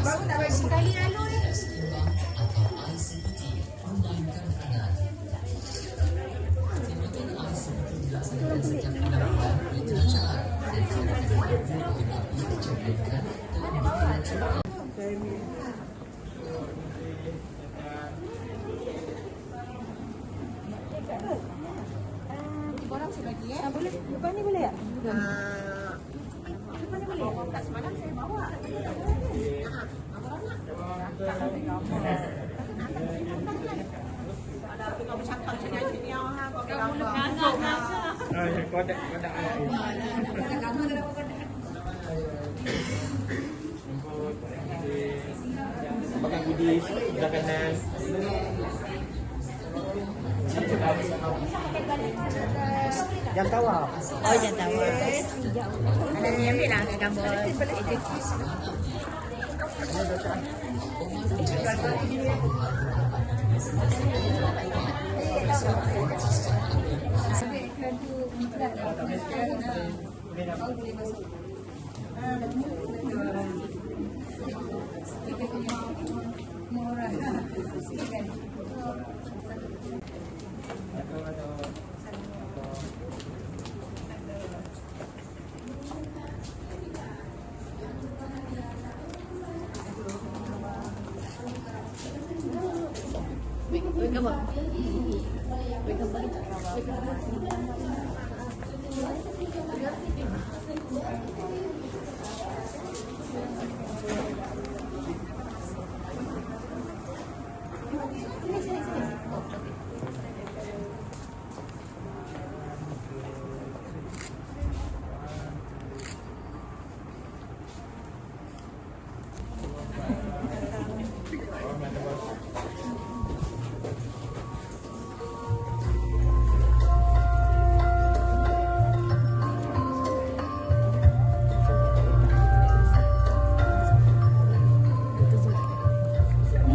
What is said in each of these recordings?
Baru nak bagi sekali lalu ni. Korang saya bagi boleh. Depan ni boleh tak? Depan ni boleh. Kat semalam saya bawa. Kau bercakap macam ni orang kau gambar. Kodak. Ada gambar ada kodak. Pakai goodies, sebelah kanan. Jam tawar. Oh, jam tawar. Ada yang ambil lah gambar.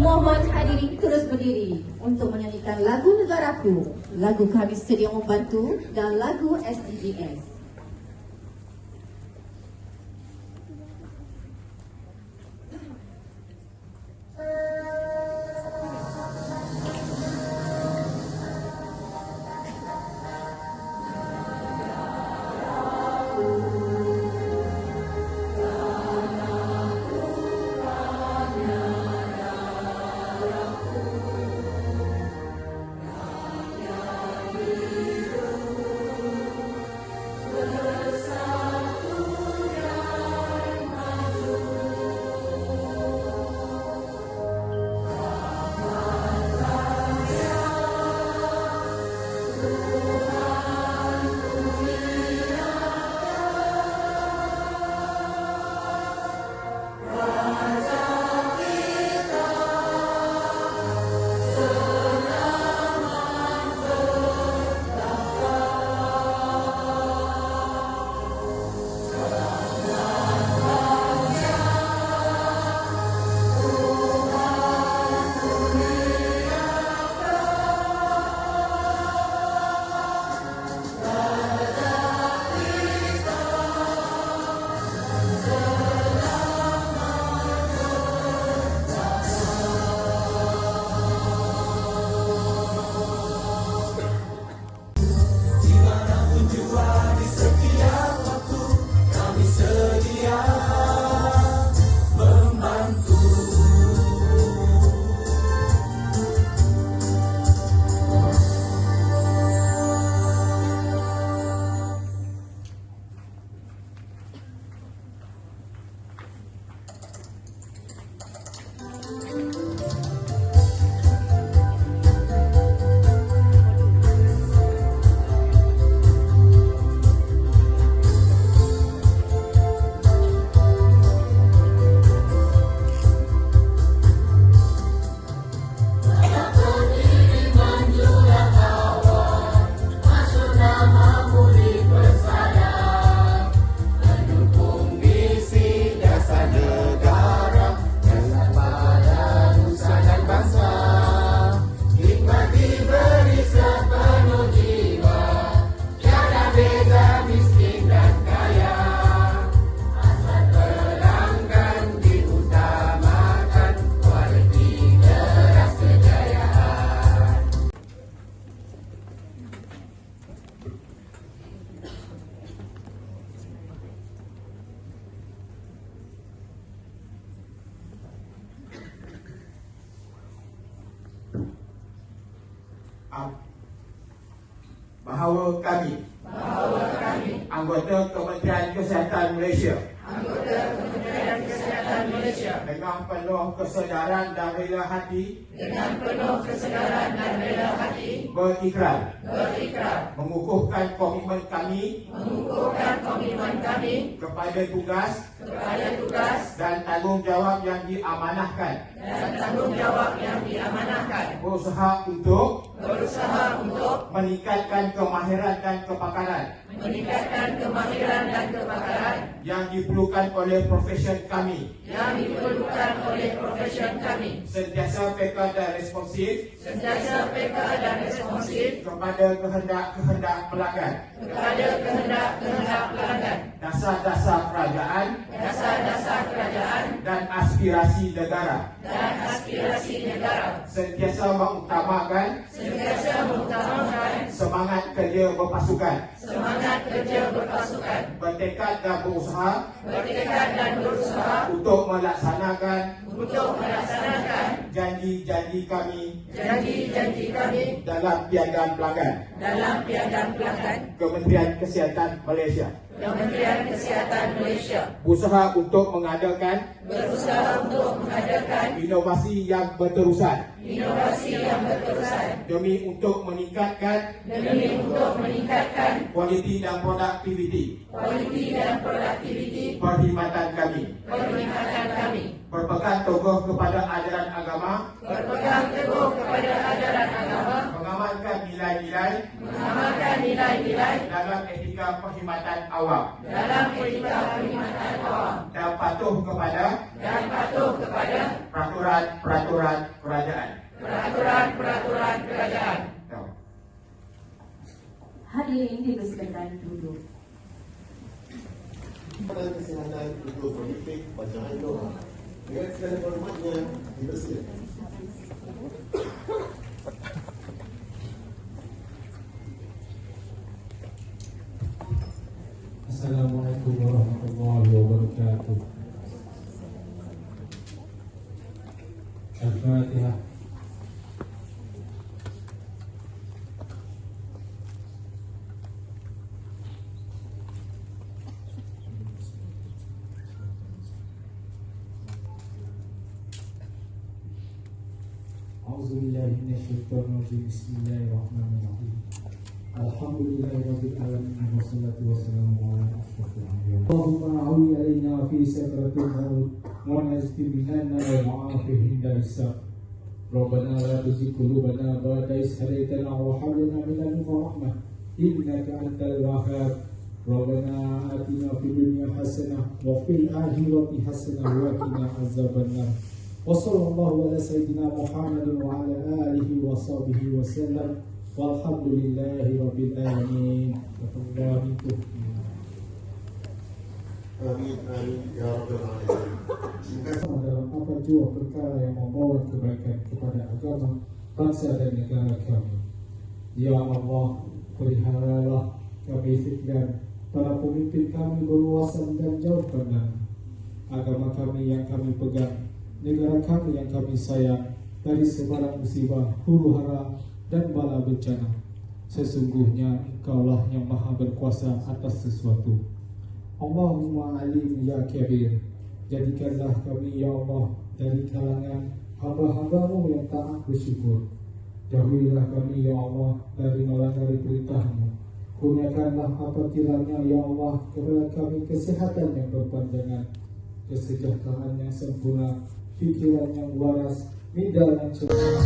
Mohon hadirin terus berdiri untuk menyanyikan lagu Negaraku, lagu kami sedia membantu dan lagu SDGs. bahawa kami anggota Kementerian Kesihatan Malaysia dengan penuh kesedaran dan rela hati berikrar mengukuhkan komitmen kami kepada tugas dan tanggungjawab yang diamanahkan berusaha untuk meningkatkan kemahiran dan kepakaran yang diperlukan oleh profesion kami sentiasa peka dan responsif kepada kehendak pelanggan dasar-dasar kerajaan dan aspirasi negara sentiasa mengutamakan semangat kerja berpasukan bertekad dan berusaha untuk melaksanakan janji-janji kami dalam piagam pelanggan Kementerian Kesihatan Malaysia. Berusaha untuk mengadakan inovasi yang berterusan demi untuk meningkatkan kualiti dan produktiviti perkhidmatan kami. Berpegang teguh kepada ajaran agama, mengamalkan nilai-nilai dalam etika perkhidmatan awam dan patuh kepada peraturan kerajaan. Hadirin dipersilakan duduk. Kesihatan untuk politik bacaan doa. Dengan segala hormatnya dipersilakan. Assalamualaikum warahmatullahi wabarakatuh. Al-Fatihah. A'udzubillahi minasyaitonirrajim. Bismillahirrahmanirrahim. Alhamdulillahirabbil alamin wassalatu wassalamu ala asyrofil anbiya. Allahumma a'udzu alaina fi sakratil maut wa najtinna wa ma'afihi hisab. Rabbana la tuzigh qulubana ba'da idh hadaytana wa hab lana min ladunka rahmah innaka antal wahhab. Rabbana atina fid dunya hasanah wa fil akhirati hasanah wa qina azabannar. Wa sallallahu ala sayyidina Muhammadin wa ala alihi wa sahbihi wa sallam. Walhamdulillahi rabbil alamin. Amin ya rabbal alamin. Dalam apa jua perkara yang membawa kebaikan kepada agama, bangsa dan negara kami. Ya Allah, peliharalah kami fikran para pemimpin kami berwawasan dan jauh pandang, agama kami yang kami pegang, negara kami yang kami sayang dari sebarang musibah, huru-hara dan bala bencana. Sesungguhnya Engkaulah yang maha berkuasa atas sesuatu. Allahumma alim ya kabir. Jadikanlah kami ya Allah dari kalangan hamba-hambamu yang taat bersyukur. Jauhilah kami ya Allah dari melanggar perintah-Mu. Kurniakanlah apa kiranya ya Allah kepada kami kesehatan yang berpanjangan, kesejahteraan yang sempurna, fikiran yang waras, minda yang cerdas.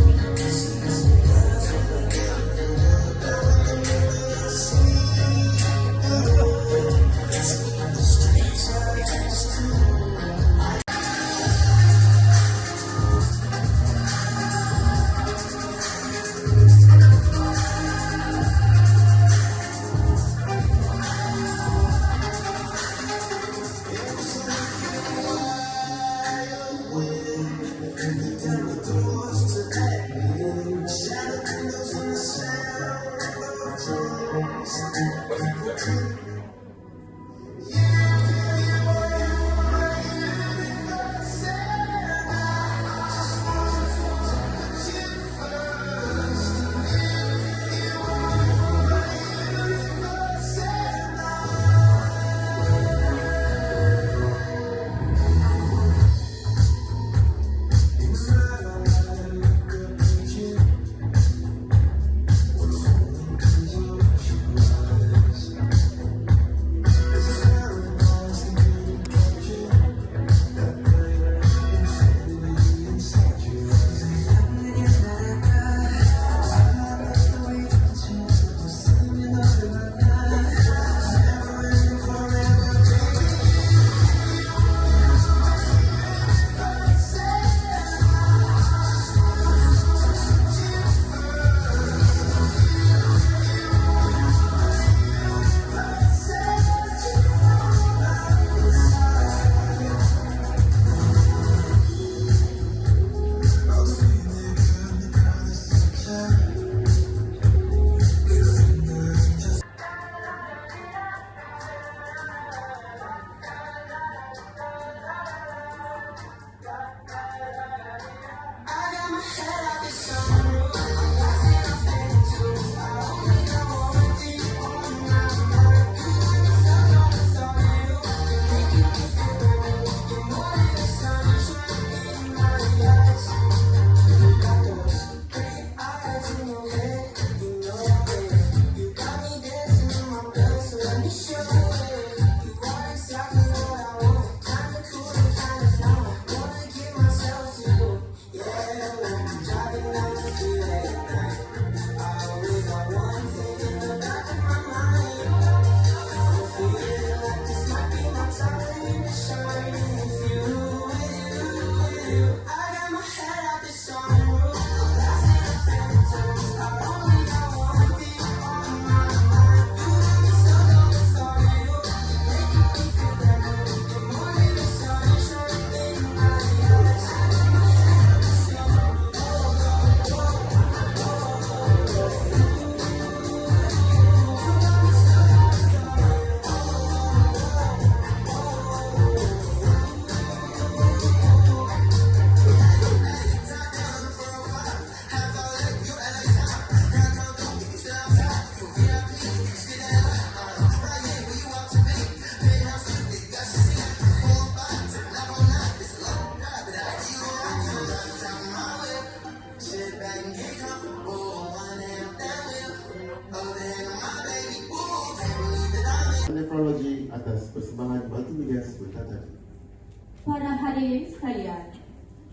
hadirin sekalian,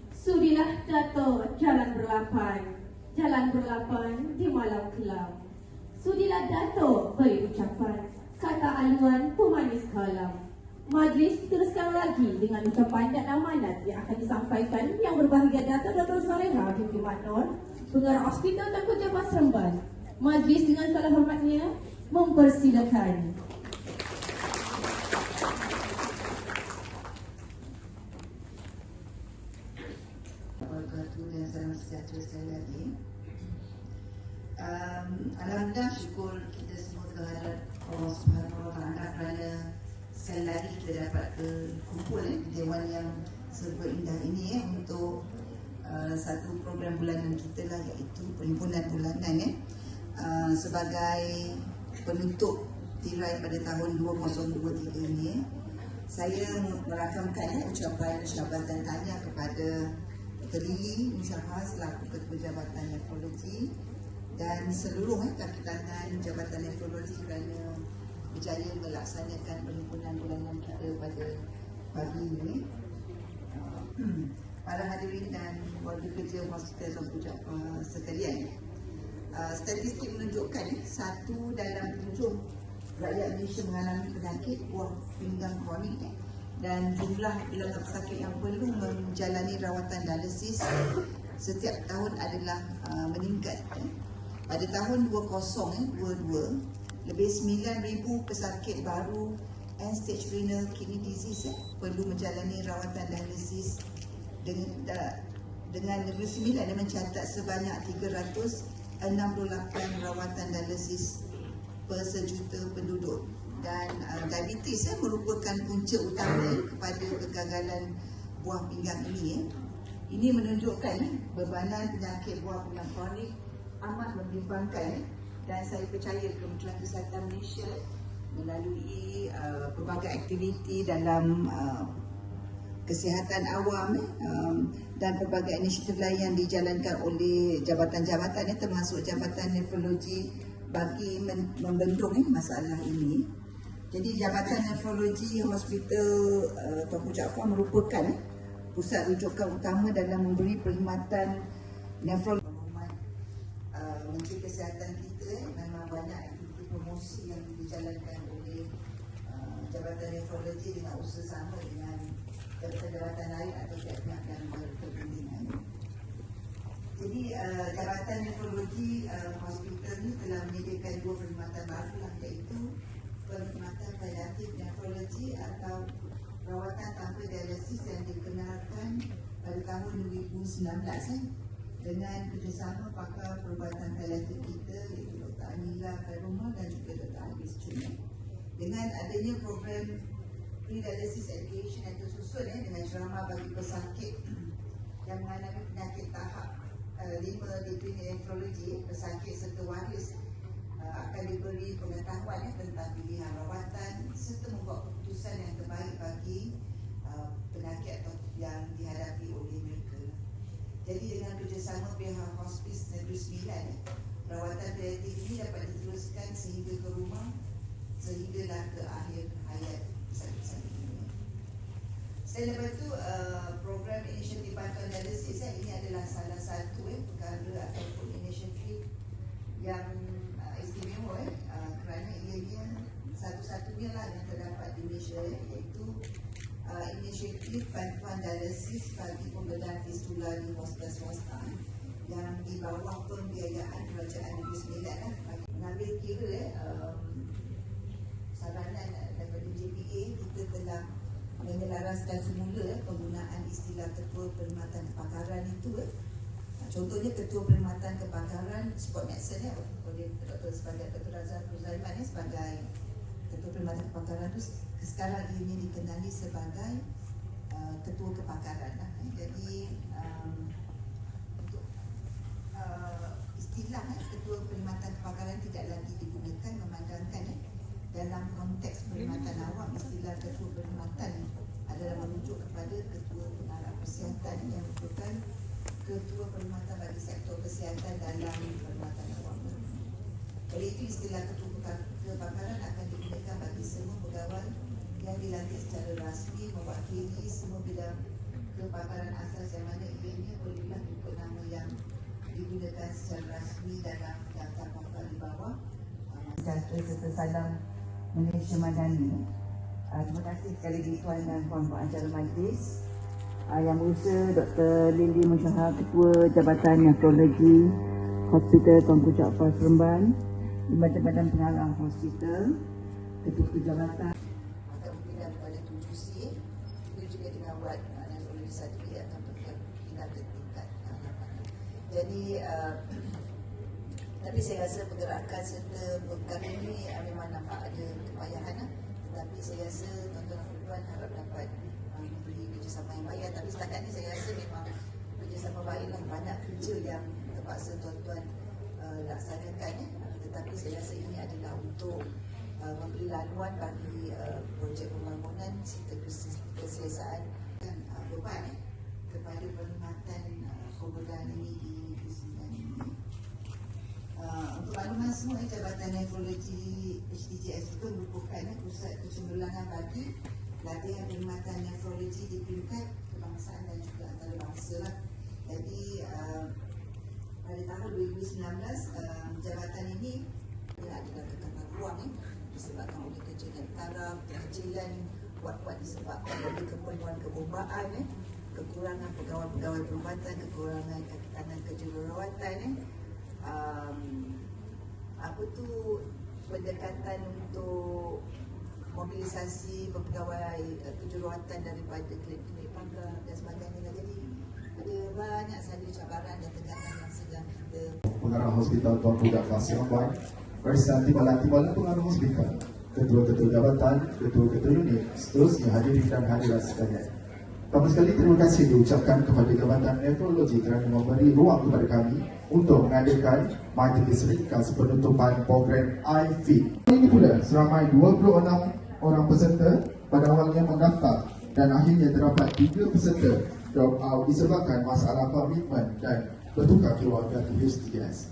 sudilah Dato' jalan berlapan di malam kelam. Sudilah Dato' beri ucapan, kata aluan pemanis kalam. Majlis diteruskan lagi dengan ucapan dan amanat yang akan disampaikan yang berbahagia Dato' Dr. Zaleha binti Maknor, Pengarah Hospital Tengku Jabatan Seremban. Majlis dengan segala hormatnya mempersilakan. Wabarakatuh dan salam sejahtera sekali lagi. Alhamdulillah, syukur kita semua terhadap Allah Subhanahu Wa Taala kerana sekali lagi kita dapat berkumpul di Dewan yang serba indah ini untuk satu program bulanan kita lah, iaitu perhimpunan bulanan sebagai penutup tirai pada tahun 2023 ini. Saya merakamkan ucapan syabatan tanya kepada Lili Musyafa selaku Ketua Jabatan Nefrologi dan seluruh kaki tangan Jabatan Nefrologi kerana berjaya melaksanakan perhimpunan bulanan kita pada pagi ini. Para hadirin dan warga kerja Hospital Tengku Jabatan sekalian, statistik menunjukkan 1 dalam 7 rakyat Malaysia mengalami penyakit buah pinggang kronik dan jumlah pelanggan pesakit yang perlu menjalani rawatan dialisis setiap tahun adalah meningkat. Pada tahun 2022, lebih 9,000 pesakit baru end stage renal kidney disease perlu menjalani rawatan dialisis dengan Negeri Sembilan yang mencatat sebanyak 368 rawatan dialisis per sejuta penduduk. Dan diabetes merupakan punca utama kepada kegagalan buah pinggang ini. Ini menunjukkan bebanan penyakit buah pinggang kronik amat membimbangkan, dan saya percaya Kementerian Kesihatan Malaysia melalui pelbagai aktiviti dalam kesihatan awam dan pelbagai inisiatif lain yang dijalankan oleh jabatan-jabatan termasuk Jabatan Nefrologi bagi membendung masalah ini. Jadi Jabatan Nefrologi Hospital Tengku Jaafar merupakan pusat rujukan utama dalam memberi perkhidmatan nefrologi. Menteri Kesihatan kita memang banyak aktiviti promosi yang dijalankan oleh Jabatan Nefrologi dengan usaha sama dengan jabatan-jabatan lain atau pihak-pihak yang berkepentingan. Jadi Jabatan Nefrologi Hospital ini telah menyediakan 2 perkhidmatan baru, iaitu perkhidmatan paliatif nefrologi atau rawatan tanpa dialisis yang dikenalkan pada tahun 2019 dengan kerjasama pakar perubatan paliatif kita, iaitu Dr. Anila Khairumah dan juga Dr. Hafiz Cuna. Dengan adanya program pre-dialysis education yang tersusun dengan ceramah bagi pesakit yang mengalami penyakit tahap 5 di klinik nefrologi, pesakit serta waris akan diberi pengetahuan tentang pilihan rawatan serta membuat keputusan yang terbaik bagi penyakit yang dihadapi oleh mereka. Jadi dengan kerjasama pihak Hospice Negeri Sembilan, rawatan paliatif ini dapat diteruskan sehingga ke rumah sehinggalah ke akhir hayat pesakit-pesakit ini. Selain daripada itu, program inisiatif bantuan dialisis ini adalah salah satu perkara ataupun inisiatif yang istimewa kerana ianya satu-satunya lah yang terdapat di Malaysia, iaitu inisiatif bantuan dialisis bagi pembedahan fistula di hospital swasta yang di bawah pembiayaan Kerajaan Negeri Sembilan mengambil kira saranan daripada JPA. Kita telah menyelaraskan semula penggunaan istilah Ketua Perkhidmatan Kepakaran itu. Contohnya Ketua Perkhidmatan Kepakaran Sport Medicine oleh Dr. Razak Zaiman sebagai Ketua Perkhidmatan Kepakaran itu sekarang ini dikenali sebagai Ketua Kepakaran. Jadi untuk istilah Ketua Perkhidmatan Kepakaran tidak lagi digunakan, memandangkan dalam konteks perkhidmatan awam istilah Ketua Perkhidmatan adalah merujuk kepada Ketua Pengarah Kesihatan yang merupakan Ketua Perkhidmatan bagi sektor kesihatan dalam perkhidmatan awam. Oleh itu istilah Ketua Kepakaran akan digunakan bagi semua pegawai yang dilantik secara rasmi mewakili semua bidang kepakaran asas yang mana ianya bolehlah buku nama yang digunakan secara rasmi dalam daftar kapal di bawah. Sejahtera serta salam Malaysia Madani. Terima kasih sekali lagi Tuan dan Puan pengacara majlis. Yang berusaha Dr. Lily Musyahar, Ketua Jabatan Nefrologi Hospital Tuanku Jaafar Seremban, di Badan Pengarah Hospital, Ketua Jabatan. Maka mungkin daripada 7C, kita juga tengah buat nefrologi sertifikat atau pindah ke tingkat 8. Jadi, tapi saya rasa pergerakan serta perkara ini memang nampak ada kepayahan. Tetapi saya rasa tuan-tuan dan puan harap dapat memberi kerjasama yang baik. Tapi setakat ini saya rasa memang kerjasama baiklah, banyak kerja yang terpaksa tuan-tuan laksanakan. Tetapi saya rasa ini adalah untuk memberi laluan bagi projek pembangunan serta kesiasaan dan beban kepada perkhidmatan kemudahan ini di Negeri Sembilan ini. Untuk makluman semua, Jabatan Nefrologi HTJS itu merupakan pusat kecenderungan bagi latihan perkhidmatan nefrologi di peringkat kebangsaan dan juga antarabangsa. Jadi pada tahun 2019 jabatan ini adalah kekatan ruang disebabkan oleh kejadian taraf, kekecilan buat-buat disebabkan oleh keperluan kebombaan, kekurangan pegawai-pegawai perubatan, kekurangan kekanan kejururawatan, apa tu pendekatan untuk mobilisasi pegawai kejururawatan daripada klinik pangkal dan sebagainya. Jadi ada banyak sahaja cabaran dan tekanan yang sedang kita. Pengarah Hospital Tuanku Jaafar Seremban, Barisan Timbalan Pengarah Hospital, Ketua-Ketua Jabatan, Ketua-Ketua Unit, seterusnya hadirin dan hadirat sekalian. Pertama sekali terima kasih diucapkan kepada Jabatan Nefrologi kerana memberi ruang kepada kami untuk mengadakan majlis ringkas penutupan program iFit. Ini pula seramai 26 orang peserta pada awalnya mendaftar dan akhirnya terdapat 3 peserta drop out disebabkan masalah komitmen dan bertukar keluarga di HTS.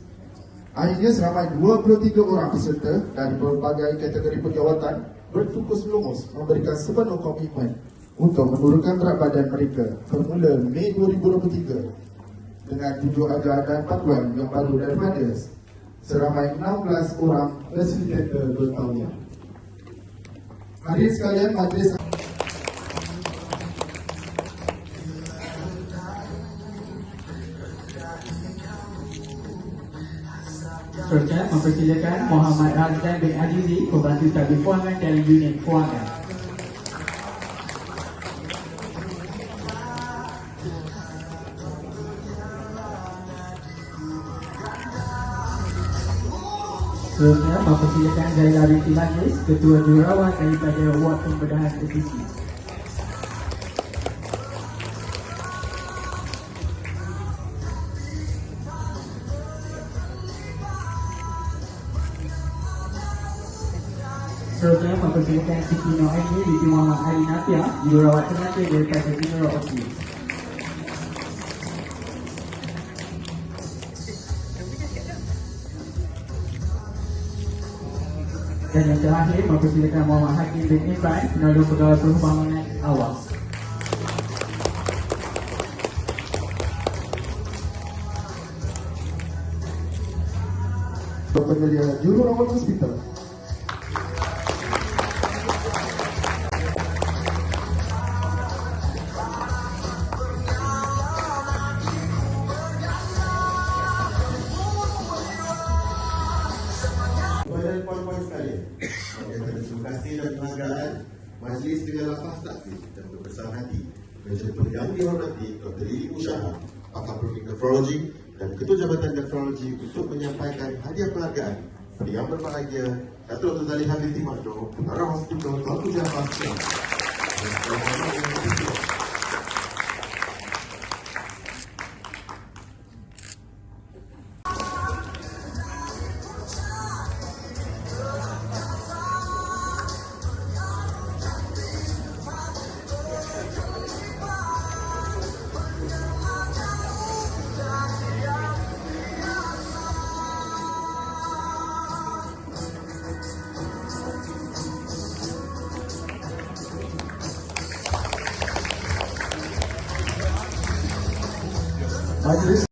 Akhirnya seramai 23 orang peserta dari berbagai kategori penjawatan bertukus lumus memberikan sepenuh komitmen untuk menurunkan berat badan mereka bermula Mei 2023 dengan 7 ajar dan panduan yang baru daripada seramai 16 orang fasilitator bertauliah. Hadirin sekalian, majlis Seterusnya mempersilakan Muhammad Razdan bin Azizi, Pembantu Tabib Kewangan dari Unit Kewangan. Seterusnya mempersilakan Zaila binti Majlis, Ketua Jururawat daripada Ward Pembedahan APC. Seterusnya mempersilakan Siti Noaini binti Muhammad Ali Nafia, Jururawat Tenaga daripada General Office. Dan yang terakhir mempersilakan Muhammad Hakim bin Imran, Penolong Pegawai Perhubungan Awak. penyelia jururawat hospital. Kepada puan-puan sekalian, terima kasih dan penghargaan majlis dengan lafaz takzim dan berbesar hati menjemput yang dihormati Dr. Lily Musyahar, Pakar Profil Nefrologi dan Ketua Jabatan Nefrologi untuk menyampaikan hadiah penghargaan kepada yang berbahagia Datuk Dr. Zaliha binti Mahdoh, Pengarah Hospital Tuanku Jaafar Seremban. Majlis